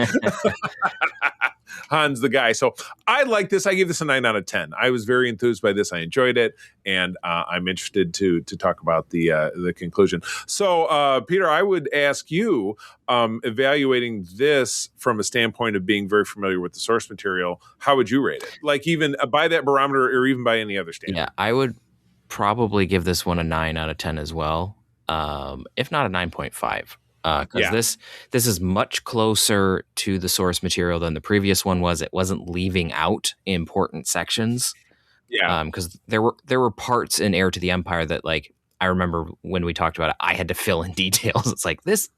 Han's the guy. So I like this. I gave this a 9 out of 10. I was very enthused by this. I enjoyed it, and I'm interested to talk about the conclusion. So, Peter, I would ask you, evaluating this from a standpoint of being very familiar with the source material, how would you rate it? Like even by that barometer, or even by any other standard? Yeah, I would probably give this one a 9 out of 10 as well, if not a 9.5. Because this is much closer to the source material than the previous one was. It wasn't leaving out important sections. Yeah. Because there were parts in Heir to the Empire that, like, I remember when we talked about it, I had to fill in details. It's like this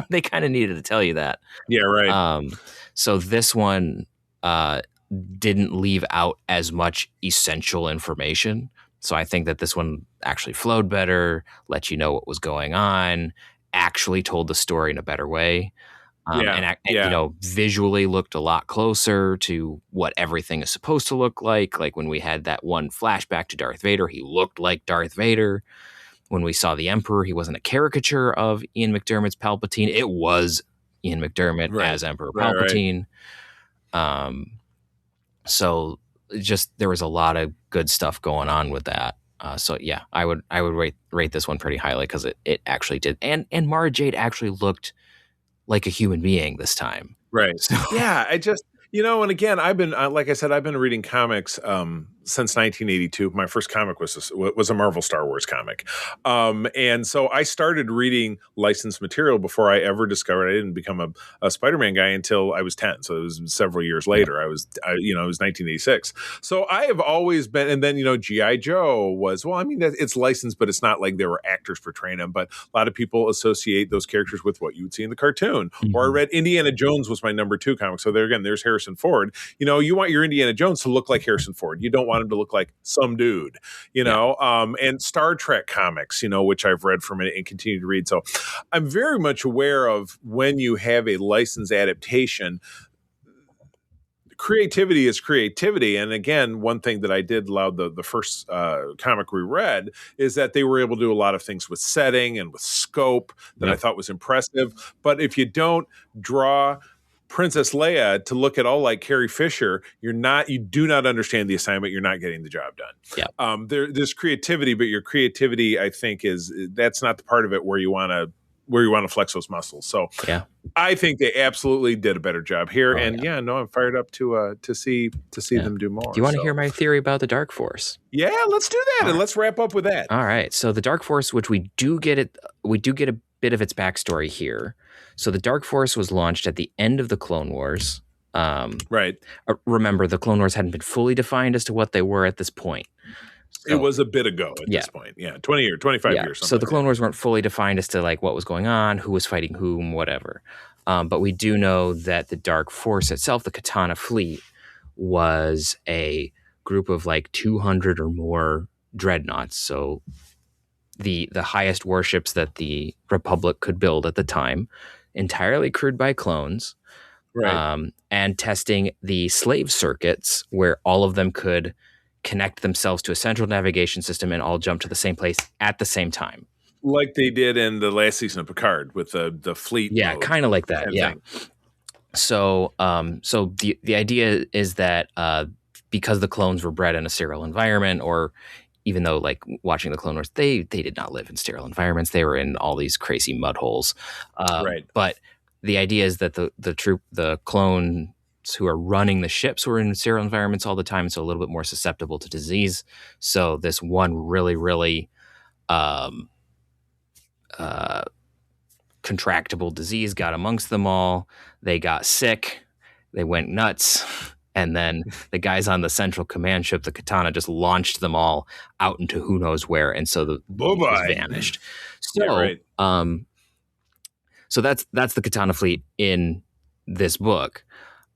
they kind of needed to tell you that. Yeah, right. So this one didn't leave out as much essential information. So I think that this one actually flowed better, let you know what was going on, actually told the story in a better way, and you know, visually looked a lot closer to what everything is supposed to look like. Like when we had that one flashback to Darth Vader, he looked like Darth Vader. When we saw the Emperor, he wasn't a caricature of Ian McDermott's Palpatine. It was Ian McDermott as Emperor Palpatine. So just there was a lot of good stuff going on with that. So yeah, I would rate this one pretty highly because it actually did, and Mara Jade actually looked like a human being this time. Right. So. Yeah, I just and again, I've been like I said, I've been reading comics since 1982. My first comic was a Marvel Star Wars comic, and so I started reading licensed material before I ever discovered. I didn't become a Spider-Man guy until I was 10. So it was several years later. It was 1986. So I have always been, and then G.I. Joe was, well, I mean, it's licensed, but it's not like there were actors portraying them. But a lot of people associate those characters with what you would see in the cartoon. Mm-hmm. Or I read Indiana Jones was my number 2 comic. So there's Harrison Ford. You want your Indiana Jones to look like Harrison Ford. You don't want him to look like some dude, and Star Trek comics, which I've read from it and continue to read. So I'm very much aware of when you have a licensed adaptation, creativity is creativity. And again, one thing that I did love the first comic we read is that they were able to do a lot of things with setting and with scope that I thought was impressive. But if you don't draw Princess Leia to look at all like Carrie Fisher, you do not understand the assignment. You're not getting the job done. Yeah. There's creativity, but your creativity, I think, that's not the part of it where you want to flex those muscles. So yeah, I think they absolutely did a better job here. I'm fired up to see them do more. Do you want to hear my theory about the Dark Force? Yeah, let's do that, and let's wrap up with that. All right. So the Dark Force, which we do get a bit of its backstory here. So the Dark Force was launched at the end of the Clone Wars. Right. Remember, the Clone Wars hadn't been fully defined as to what they were at this point. So, it was a bit ago at this point. Yeah, 20 or 25 years. So the Clone Wars weren't fully defined as to like what was going on, who was fighting whom, whatever. But we do know that the Dark Force itself, the Katana fleet, was a group of like 200 or more dreadnoughts. So the highest warships that the Republic could build at the time, entirely crewed by clones, and testing the slave circuits where all of them could connect themselves to a central navigation system and all jump to the same place at the same time. Like they did in the last season of Picard with the fleet. Yeah, kind of like that. Yeah. So, so the idea is that because the clones were bred in a sterile environment, or even though like watching the Clone Wars, they did not live in sterile environments. They were in all these crazy mud holes. But the idea is that the clones who are running the ships were in sterile environments all the time, so a little bit more susceptible to disease. So this one really, really contractable disease got amongst them all. They got sick. They went nuts. And then the guys on the central command ship, the Katana, just launched them all out into who knows where. And so the fleet vanished. So, so that's the Katana fleet in this book.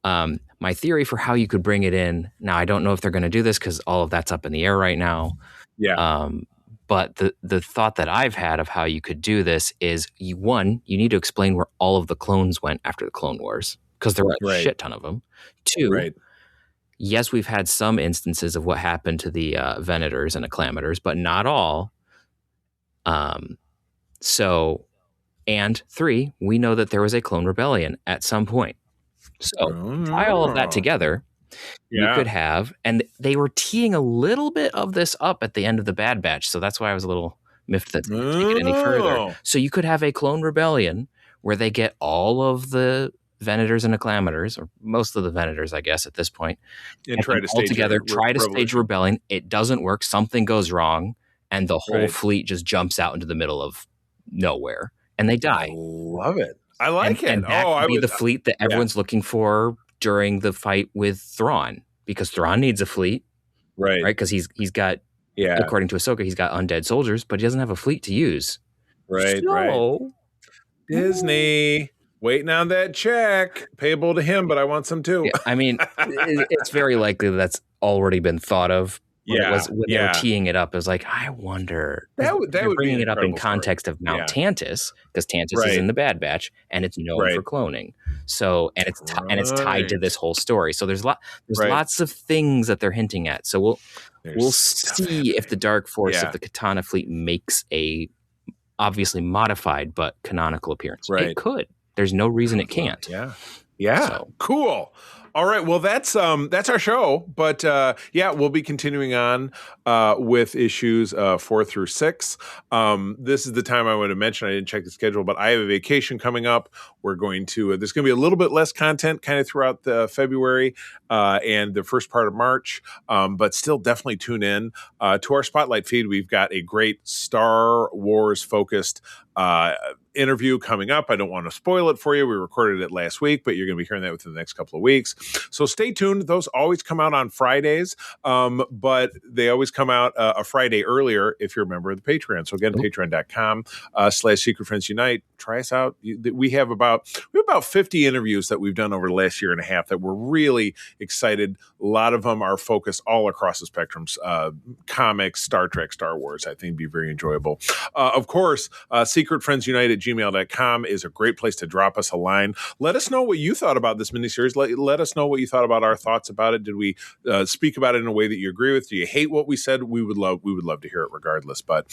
My theory for how you could bring it in, now I don't know if they're going to do this because all of that's up in the air right now. Yeah. But the thought that I've had of how you could do this is, you need to explain where all of the clones went after the Clone Wars, because there were a shit ton of them. Two, yes, we've had some instances of what happened to the Venators and Acclamators, but not all. So, and three, we know that there was a clone rebellion at some point. So tie all of that together. You could have, and they were teeing a little bit of this up at the end of the Bad Batch, so that's why I was a little miffed that they didn't take it any further. So you could have a clone rebellion where they get all of the Venators and Acclamators, or most of the Venators, I guess, at this point, and try to stage a rebellion. It doesn't work. Something goes wrong, and the whole fleet just jumps out into the middle of nowhere, and they die. I love it. I like it. And that would be the fleet that everyone's looking for during the fight with Thrawn, because Thrawn needs a fleet, right? Because he's got, according to Ahsoka, he's got undead soldiers, but he doesn't have a fleet to use. Disney waiting on that check payable to him, but I want some too. I mean, it's very likely that's already been thought of. When they were teeing it up, it was like, I wonder. That would bringing it up in context of Mount Tantus, because Tantus is in the Bad Batch and it's known for cloning. So and it's tied to this whole story. So there's lots of things that they're hinting at. So we'll see if the Dark Force of the Katana fleet makes a obviously modified but canonical appearance. It could. There's no reason it can't. So. Cool. All right. Well, that's our show. But we'll be continuing on with issues 4 through 6. This is the time I want to mention. I didn't check the schedule, but I have a vacation coming up. We're going to there's going to be a little bit less content kind of throughout the February and the first part of March, but still definitely tune in to our Spotlight feed. We've got a great Star Wars focused interview coming up. I don't want to spoil it for you. We recorded it last week, but you're going to be hearing that within the next couple of weeks. So stay tuned. Those always come out on Fridays, but they always come out a Friday earlier if you're a member of the Patreon. So again, patreon.com/secretfriendsunite. Try us out. We have about 50 interviews that we've done over the last year and a half that we're really excited. A lot of them are focused all across the spectrums, comics, Star Trek, Star Wars. I think it'd be very enjoyable. Of course, secretfriendsunite@gmail.com is a great place to drop us a line. Let us know what you thought about this miniseries. Let us know what you thought about our thoughts about it. Did we speak about it in a way that you agree with? Do you hate what we said? We would love to hear it regardless. But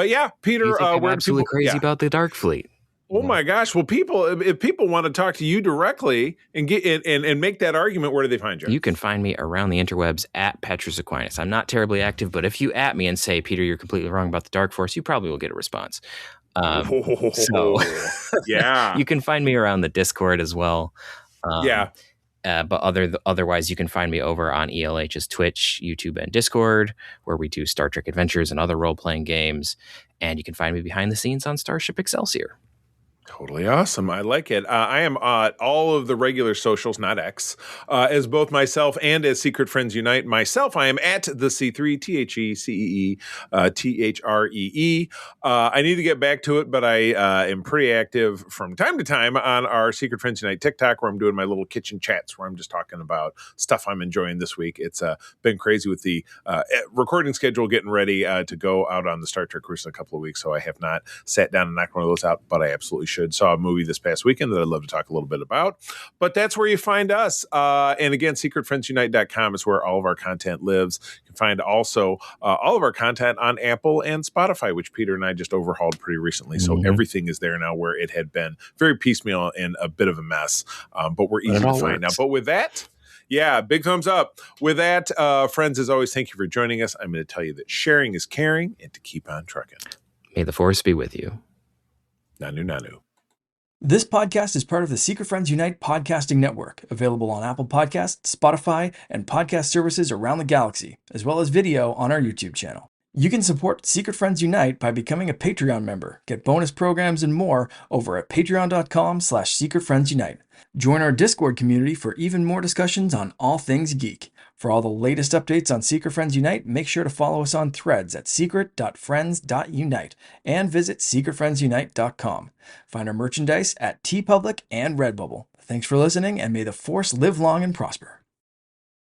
yeah, Peter, I'm absolutely crazy about the Dark Fleet. Oh my gosh! Well, if people want to talk to you directly and get and make that argument, where do they find you? You can find me around the interwebs at Petrus Aquinas. I'm not terribly active, but if you at me and say, Peter, you're completely wrong about the Dark Force, you probably will get a response. So you can find me around the Discord as well. But otherwise, you can find me over on ELH's Twitch, YouTube, and Discord, where we do Star Trek Adventures and other role-playing games. And you can find me behind the scenes on Starship Excelsior. Totally awesome. I like it. I am all of the regular socials, not X, as both myself and as Secret Friends Unite. Myself, I am at the C3, THECEE. I need to get back to it, but I am pretty active from time to time on our Secret Friends Unite TikTok, where I'm doing my little kitchen chats, where I'm just talking about stuff I'm enjoying this week. It's been crazy with the recording schedule, getting ready to go out on the Star Trek cruise in a couple of weeks, so I have not sat down and knocked one of those out, but I absolutely should. Saw a movie this past weekend that I'd love to talk a little bit about, but that's where you find us. And again, secretfriendsunite.com is where all of our content lives. You can find also all of our content on Apple and Spotify, which Peter and I just overhauled pretty recently. So everything is there now, where it had been very piecemeal and a bit of a mess, but we're easy to find now. But with that, yeah, big thumbs up. With that, friends, as always, thank you for joining us. I'm going to tell you that sharing is caring, and to keep on trucking. May the force be with you. Nanu, nanu. This podcast is part of the Secret Friends Unite podcasting network, available on Apple Podcasts, Spotify, and podcast services around the galaxy, as well as video on our YouTube channel. You can support Secret Friends Unite by becoming a Patreon member, get bonus programs and more over at patreon.com/secretfriendsunite. Join our Discord community for even more discussions on all things geek. For all the latest updates on Secret Friends Unite, make sure to follow us on Threads at secret.friends.unite and visit secretfriendsunite.com. Find our merchandise at TeePublic and Redbubble. Thanks for listening, and may the Force live long and prosper.